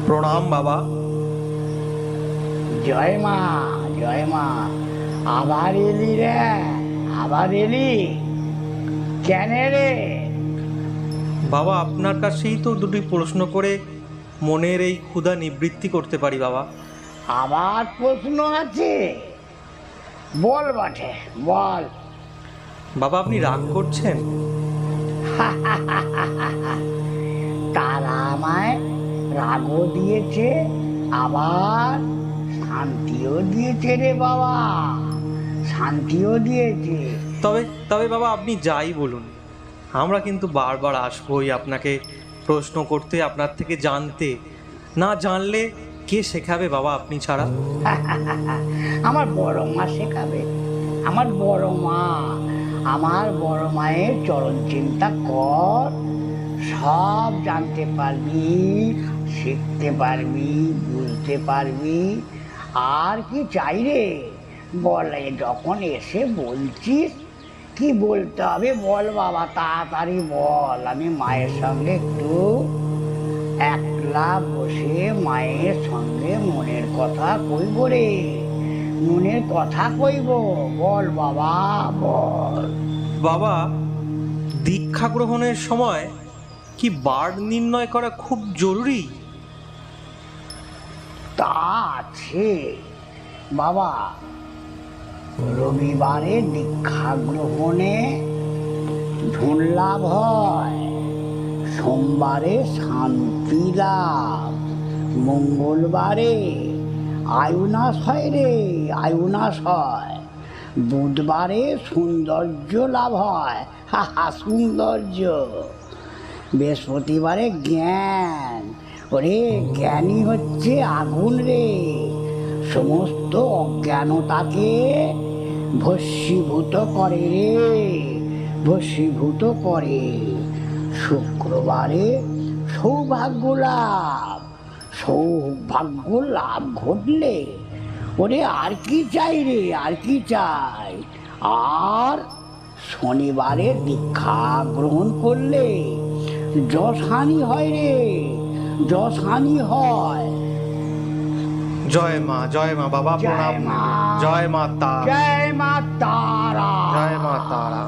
প্রণাম বাবা। জয় মা, জয় মা। আবার এলি রে, আবার এলি কেন রে? বাবা আপনার কাছেই তো দুটি প্রশ্ন করে মনের এই ক্ষুধা নিবৃত্তি করতে পারি বাবা। আবার প্রশ্ন আছে? বল বটে, বল। বাবা আপনি রাগ করছেন? তারা আমায় রাগও দিয়েছে, আবার শান্তিও দিয়েছে রে বাবা, শান্তিও দিয়েছে। তবে তবে বাবা আপনি যাই বলুন, আমরা কিন্তু বারবার আসবোই আপনাকে প্রশ্ন করতে, আপনার থেকে জানতে। না জানলে কে শেখাবে বাবা আপনি ছাড়া? আমার বড় মা শেখাবে, আমার বড় মা। আমার বড় মায়ের চরণ চিন্তা কর, সব জানতে পারবি, শিখতে পারবি, বুঝতে পারবি। আর কি চাই রে? বল, যখন এসে বলছিস কি বলতে হবে বল বাবা, তাড়াতাড়ি বল। আমি মায়ের সঙ্গে একটু একলা বসে মায়ের সঙ্গে মনের কথা কইব রে, মনের কথা কইব। বল বাবা, বল। বাবা দীক্ষা গ্রহণের সময় কি বার নির্ণয় করা খুব জরুরি? তা আছে বাবা। রবিবারে দীক্ষা গ্রহণে ধন লাভ হয়, সোমবারে শান্তি লাভ, মঙ্গলবারে আয়ুনাশ হয় রে, আয়ুনাশ হয়, বুধবারে সৌন্দর্য লাভ হয়, সৌন্দর্য, বৃহস্পতিবারে জ্ঞান। ওরে জ্ঞানী হচ্ছে আগুন রে, সমস্ত অজ্ঞানতাকে ভস্মীভূত করে রে, ভস্মীভূত করে। শুক্রবারে সৌভাগ্য লাভ, সৌভাগ্য লাভ ঘটলে ওরে আর কি চাই রে, আর কি চাই? আর শনিবারে দীক্ষা গ্রহণ করলে যশহানি হয় রে, যশহানি হয়। জয় মা, জয় মা বাবা, প্রণাম। জয় মা, জয় মা তারা, জয় মা তারা। জয় মা তারা।